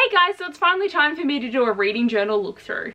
Okay guys, so it's finally time for me to do a reading journal look through.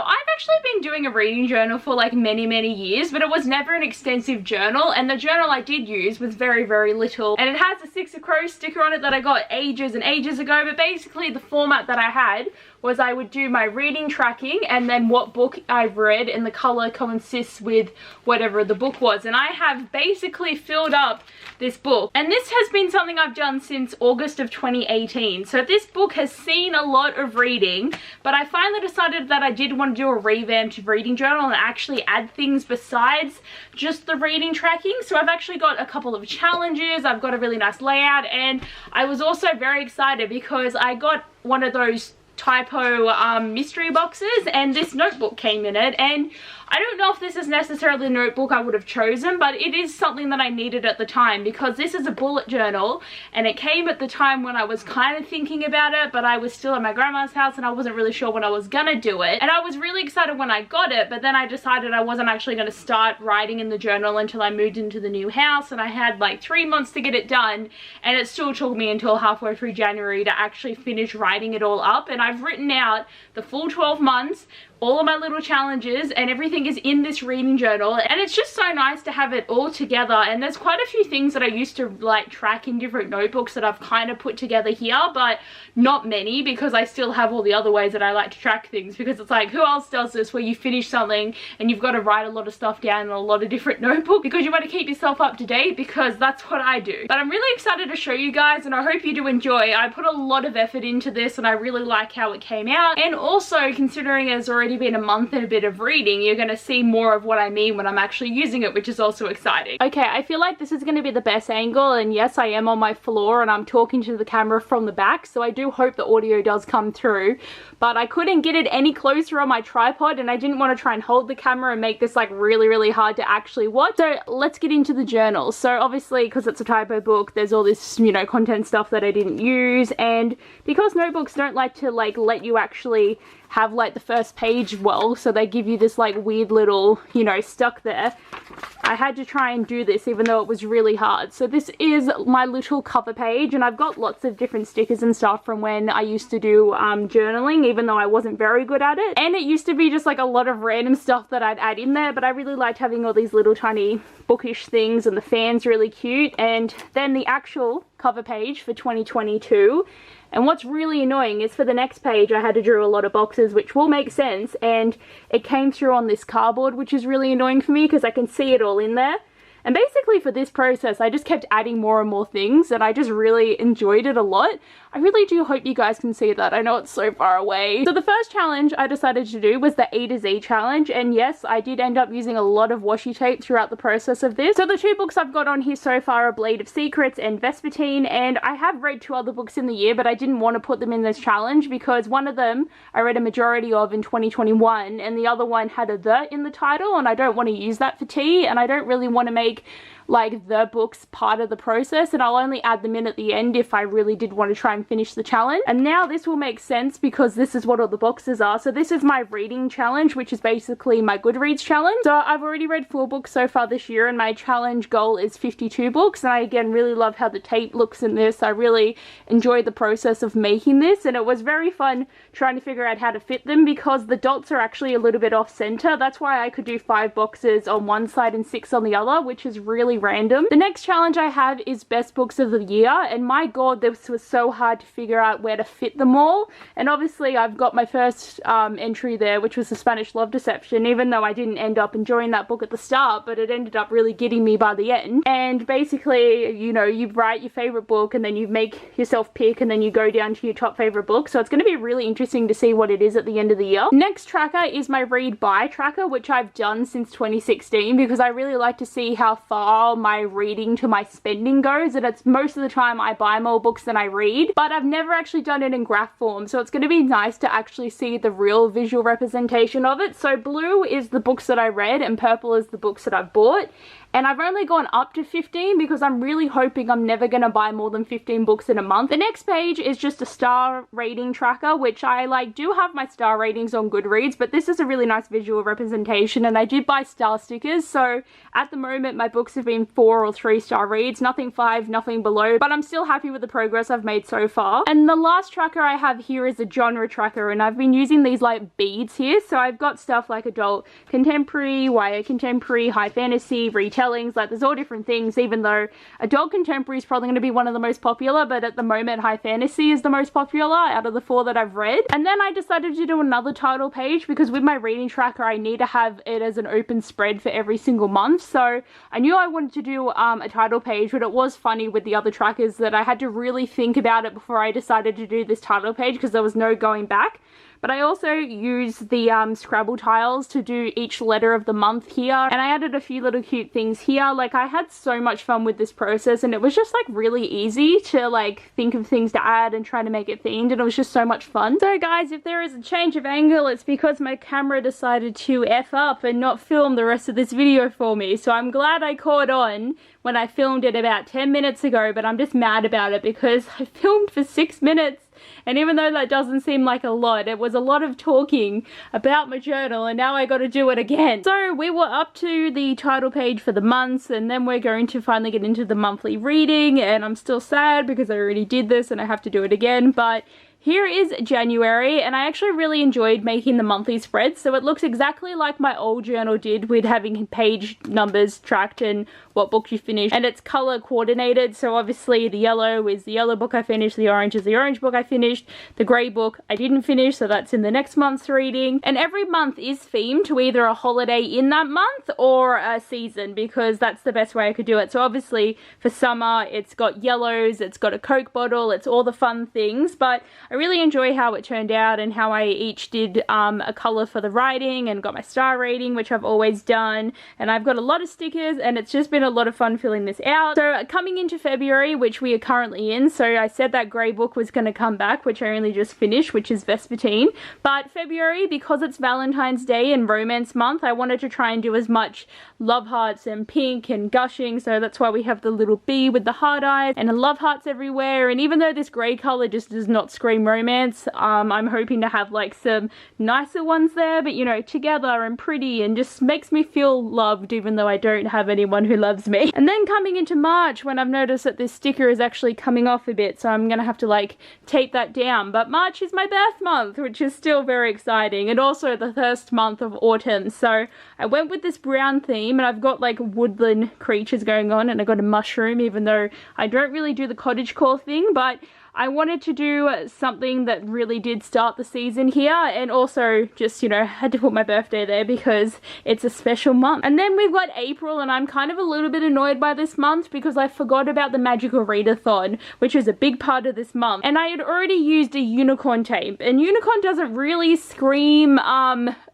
I've actually been doing a reading journal for like many years, but it was never an extensive journal, and the journal I did use was very little, and it has a Six of Crows sticker on it that I got ages and ages ago. But basically the format that I had was I would do my reading tracking and then what book I've read, and the color coincides with whatever the book was. And I have basically filled up this book, and this has been something I've done since August of 2018. So this book has seen a lot of reading, but I finally decided that I did want to do a revamped reading journal and actually add things besides just the reading tracking. So I've actually got a couple of challenges, I've got a really nice layout, and I was also very excited because I got one of those typo mystery boxes, and this notebook came in it. And I don't know if this is necessarily the notebook I would have chosen, but it is something that I needed at the time because this is a bullet journal, and it came at the time when I was kind of thinking about it, but I was still at my grandma's house and I wasn't really sure when I was gonna do it. And I was really excited when I got it, but then I decided I wasn't actually going to start writing in the journal until I moved into the new house, and I had like 3 months to get it done, and it still took me until halfway through January to actually finish writing it all up. And I've written out the full 12 months, all of my little challenges, and everything is in this reading journal, and it's just so nice to have it all together. And there's quite a few things that I used to like track in different notebooks that I've kind of put together here, but not many, because I still have all the other ways that I like to track things, because it's like, who else does this where you finish something and you've got to write a lot of stuff down in a lot of different notebooks because you want to keep yourself up to date, because that's what I do. But I'm really excited to show you guys, and I hope you do enjoy. I put a lot of effort into this and I really like how it came out, and also considering it's already been a month and a bit of reading, you're going to see more of what I mean when I'm actually using it, which is also exciting. Okay, I feel like this is going to be the best angle, and yes, I am on my floor and I'm talking to the camera from the back, so I do hope the audio does come through, but I couldn't get it any closer on my tripod, and I didn't want to try and hold the camera and make this like really hard to actually watch. So let's get into the journal. So obviously, because it's a typo book, there's all this, you know, content stuff that I didn't use, and because notebooks don't like to like let you actually have like the first page well, so they give you this like weird little, you know, stuck there, I had to try and do this even though it was really hard. So this is my little cover page, and I've got lots of different stickers and stuff from when I used to do journaling, even though I wasn't very good at it. And it used to be just like a lot of random stuff that I'd add in there, but I really liked having all these little tiny bookish things, and the fan's really cute. And then the actual cover page for 2022. And what's really annoying is for the next page I had to draw a lot of boxes, which will make sense, and it came through on this cardboard, which is really annoying for me because I can see it all in there. And basically for this process I just kept adding more and more things, and I just really enjoyed it a lot. I really do hope you guys can see that. I know it's so far away. So the first challenge I decided to do was the A to Z challenge, and yes, I did end up using a lot of washi tape throughout the process of this. So the two books I've got on here so far are Blade of Secrets and Vespertine, and I have read 2 other books in the year, but I didn't want to put them in this challenge because one of them I read a majority of in 2021, and the other one had a "the" in the title, and I don't want to use that for tea, and I don't really want to make like the books part of the process, and I'll only add them in at the end if I really did want to try and finish the challenge. And now this will make sense because this is what all the boxes are. So this is my reading challenge, which is basically my Goodreads challenge. So I've already read 4 books so far this year, and my challenge goal is 52 books, and I again really love how the tape looks in this. I really enjoyed the process of making this, and it was very fun trying to figure out how to fit them because the dots are actually a little bit off center. That's why I could do 5 boxes on one side and 6 on the other, which is really random. The next challenge I have is best books of the year, and my god, this was so hard to figure out where to fit them all. And obviously I've got my first entry there, which was The Spanish Love Deception, even though I didn't end up enjoying that book at the start, but it ended up really getting me by the end. And basically, you know, you write your favorite book and then you make yourself pick, and then you go down to your top favorite book. So it's going to be really interesting to see what it is at the end of the year. Next tracker is my read by tracker, which I've done since 2016 because I really like to see how far my reading to my spending goes, and it's most of the time I buy more books than I read, but I've never actually done it in graph form, so it's going to be nice to actually see the real visual representation of it. So blue is the books that I read and purple is the books that I've bought, and I've only gone up to 15 because I'm really hoping I'm never going to buy more than 15 books in a month. The next page is just a star rating tracker, which I like do have my star ratings on Goodreads, but this is a really nice visual representation, and I did buy star stickers, so at the moment my books have been 4 or 3 star reads, nothing 5, nothing below, but I'm still happy with the progress I've made so far. And the last tracker I have here is a genre tracker, and I've been using these like beads here, so I've got stuff like adult contemporary, YA contemporary, high fantasy, retellings, like there's all different things, even though adult contemporary is probably going to be one of the most popular, but at the moment high fantasy is the most popular out of the 4 that I've read. And then I decided to do another title page because with my reading tracker I need to have it as an open spread for every single month, so I knew I wanted to do a title page, but it was funny with the other trackers that I had to really think about it before I decided to do this title page because there was no going back. But I also used the Scrabble tiles to do each letter of the month here, and I added a few little cute things here. Like, I had so much fun with this process, and it was just like really easy to like think of things to add and try to make it themed, and it was just so much fun. So guys, if there is a change of angle, it's because my camera decided to F up and not film the rest of this video for me. So I'm glad I caught on when I filmed it about 10 minutes ago, but I'm just mad about it because I filmed for 6 minutes. And even though that doesn't seem like a lot, it was a lot of talking about my journal, and now I got to do it again. So we were up to the title page for the months, and then we're going to finally get into the monthly reading, and I'm still sad because I already did this and I have to do it again, but here is January, and I actually really enjoyed making the monthly spread, so it looks exactly like my old journal did with having page numbers tracked and what book you finished, and it's color coordinated, so obviously the yellow is the yellow book I finished, the orange is the orange book I finished, the grey book I didn't finish, so that's in the next month's reading, and every month is themed to either a holiday in that month or a season, because that's the best way I could do it. So obviously for summer it's got yellows, it's got a Coke bottle, it's all the fun things, but I really enjoy how it turned out and how I each did a colour for the writing and got my star rating, which I've always done, and I've got a lot of stickers, and it's just been a lot of fun filling this out. So coming into February, which we are currently in, so I said that grey book was going to come back, which I only just finished, which is Vespertine, but February, because it's Valentine's Day and romance month, I wanted to try and do as much love hearts and pink and gushing, so that's why we have the little bee with the heart eyes and love hearts everywhere. And even though this grey colour just does not scream romance, I'm hoping to have like some nicer ones there, but you know, together and pretty, and just makes me feel loved even though I don't have anyone who loves me. And then coming into March, when I've noticed that this sticker is actually coming off a bit, so I'm gonna have to like tape that down, but March is my birth month, which is still very exciting, and also the first month of autumn, so I went with this brown theme, and I've got like woodland creatures going on, and I got a mushroom, even though I don't really do the cottagecore thing, but I wanted to do something that really did start the season here, and also just, you know, had to put my birthday there because it's a special month. And then we've got April, and I'm kind of a little bit annoyed by this month because I forgot about the magical readathon, which is a big part of this month, and I had already used a unicorn tape, and unicorn doesn't really scream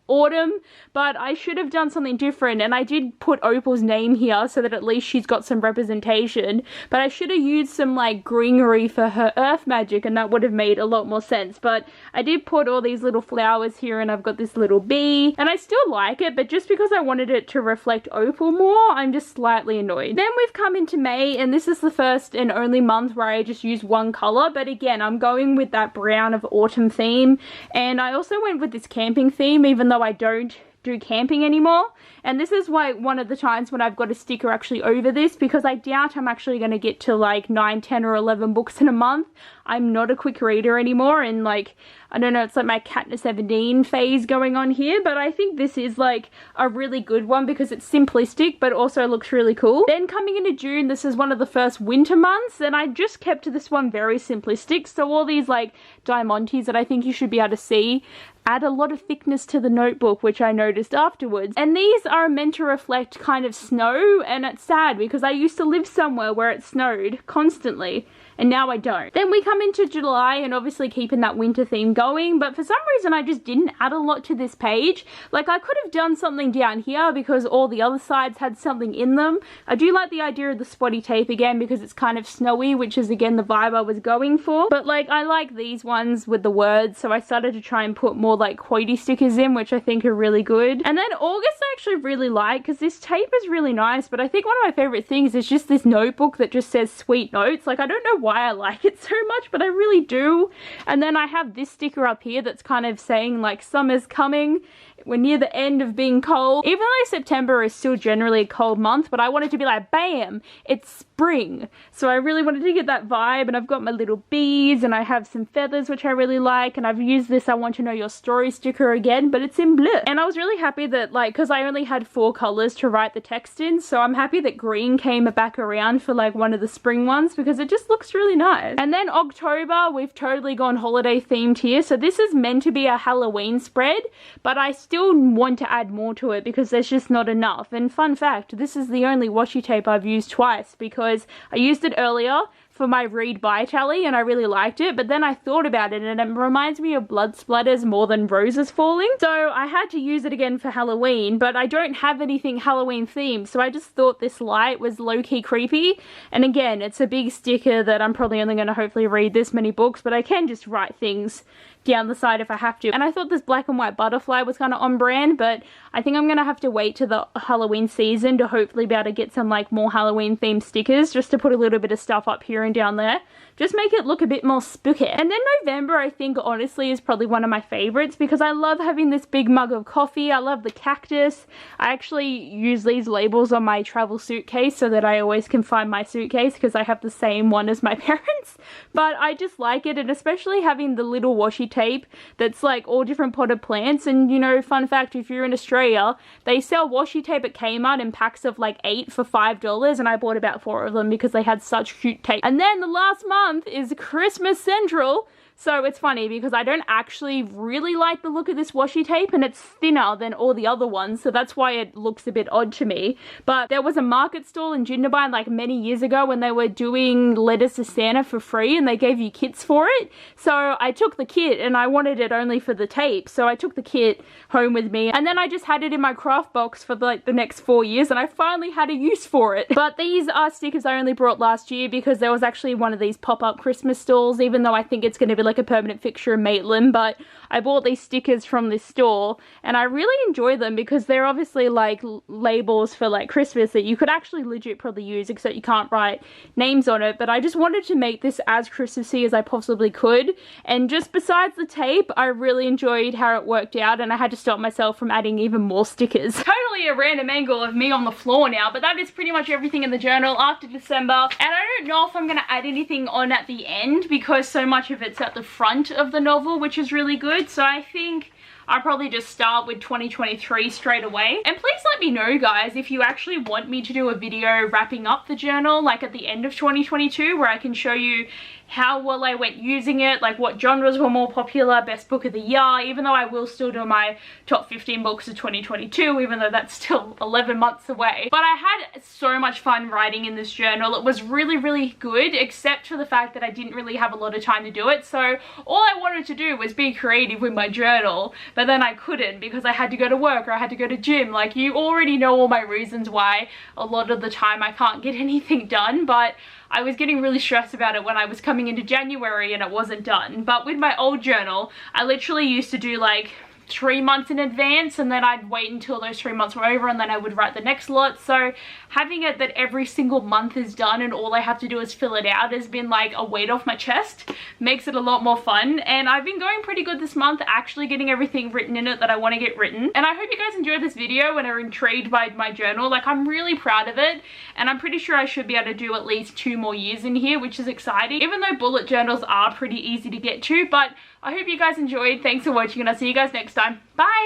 autumn, but I should have done something different, and I did put Opal's name here so that at least she's got some representation, but I should have used some like greenery for her earth magic, and that would have made a lot more sense. But I did put all these little flowers here, and I've got this little bee, and I still like it, but just because I wanted it to reflect Opal more, I'm just slightly annoyed. Then we've come into May, and this is the first and only month where I just use one colour, but again, I'm going with that brown of autumn theme, and I also went with this camping theme, even though I don't do camping anymore. And this is why one of the times when I've got a sticker actually over this, because I doubt I'm actually going to get to like 9, 10 or 11 books in a month. I'm not a quick reader anymore, and like, I don't know, it's like my Katniss Everdeen phase going on here, but I think this is like a really good one because it's simplistic but also looks really cool. Then coming into June, this is one of the first winter months, and I just kept this one very simplistic, so all these like diamantes that I think you should be able to see add a lot of thickness to the notebook, which I noticed afterwards. And these are meant to reflect kind of snow, and it's sad because I used to live somewhere where it snowed constantly, and now I don't. Then we come into July, and obviously keeping that winter theme going, but for some reason I just didn't add a lot to this page. Like, I could have done something down here because all the other sides had something in them. I do like the idea of the spotty tape again because it's kind of snowy, which is again the vibe I was going for, but like, I like these ones with the words, so I started to try and put more more like quotey stickers in, which I think are really good. And then August I actually really like because this tape is really nice, but I think one of my favorite things is just this notebook that just says sweet notes. Like, I don't know why I like it so much, but I really do. And then I have this sticker up here that's kind of saying like summer's coming, we're near the end of being cold. Even though September is still generally a cold month, but I wanted to be like, bam, it's spring. So I really wanted to get that vibe, and I've got my little bees and I have some feathers which I really like, and I've used this I want to know your story sticker again, but it's in blue. And I was really happy that, like, because I only had 4 colors to write the text in, so I'm happy that green came back around for like one of the spring ones because it just looks really nice. And then October, we've totally gone holiday themed here. So this is meant to be a Halloween spread, but I still want to add more to it because there's just not enough. And fun fact, this is the only washi tape I've used twice because I used it earlier for my read by tally and I really liked it, but then I thought about it and it reminds me of blood splatters more than roses falling, so I had to use it again for Halloween. But I don't have anything Halloween themed, so I just thought this light was low-key creepy. And again, it's a big sticker that I'm probably only going to hopefully read this many books, but I can just write things down the side if I have to. And I thought this black and white butterfly was kind of on brand, but I think I'm gonna have to wait to the Halloween season to hopefully be able to get some like more Halloween themed stickers, just to put a little bit of stuff up here and down there, just make it look a bit more spooky. And then November, I think honestly is probably one of my favorites because I love having this big mug of coffee. I love the cactus. I actually use these labels on my travel suitcase so that I always can find my suitcase because I have the same one as my parents. But I just like it, and especially having the little washi tape that's like all different potted plants. And you know, fun fact, if you're in Australia, they sell washi tape at Kmart in packs of like 8 for $5, and I bought about 4 of them because they had such cute tape. And then the last month is Christmas Central. So it's funny because I don't actually really like the look of this washi tape, and it's thinner than all the other ones, so that's why it looks a bit odd to me. But there was a market stall in Jindabyne like many years ago when they were doing letters to Santa for free and they gave you kits for it. So I took the kit and I wanted it only for the tape, so I took the kit home with me, and then I just had it in my craft box for like the next 4 years, and I finally had a use for it. But these are stickers I only brought last year because there was actually one of these pop-up Christmas stalls, even though I think it's going to be like a permanent fixture in Maitland. But I bought these stickers from this store and I really enjoy them because they're obviously like labels for like Christmas that you could actually legit probably use, except you can't write names on it. But I just wanted to make this as Christmassy as I possibly could, and just besides the tape, I really enjoyed how it worked out, and I had to stop myself from adding even more stickers. Totally a random angle of me on the floor now, but that is pretty much everything in the journal after December. And I don't know if I'm going to add anything on at the end because so much of it's at the front of the novel, which is really good. So I think I'll probably just start with 2023 straight away. And please let me know, guys, if you actually want me to do a video wrapping up the journal, like at the end of 2022, where I can show you how well I went using it, like what genres were more popular, best book of the year, even though I will still do my top 15 books of 2022, even though that's still 11 months away. But I had so much fun writing in this journal. It was really, really good, except for the fact that I didn't really have a lot of time to do it. So all I wanted to do was be creative with my journal, but then I couldn't because I had to go to work or I had to go to gym. Like, you already know all my reasons why a lot of the time I can't get anything done, but I was getting really stressed about it when I was coming into January and it wasn't done. But with my old journal, I literally used to do like 3 months in advance, and then I'd wait until those 3 months were over and then I would write the next lot. So having it that every single month is done and all I have to do is fill it out has been like a weight off my chest. Makes it a lot more fun, and I've been going pretty good this month, actually getting everything written in it that I want to get written. And I hope you guys enjoyed this video and are intrigued by my journal. Like, I'm really proud of it, and I'm pretty sure I should be able to do at least 2 more years in here, which is exciting, even though bullet journals are pretty easy to get to. But I hope you guys enjoyed. Thanks for watching, and I'll see you guys next time. Bye!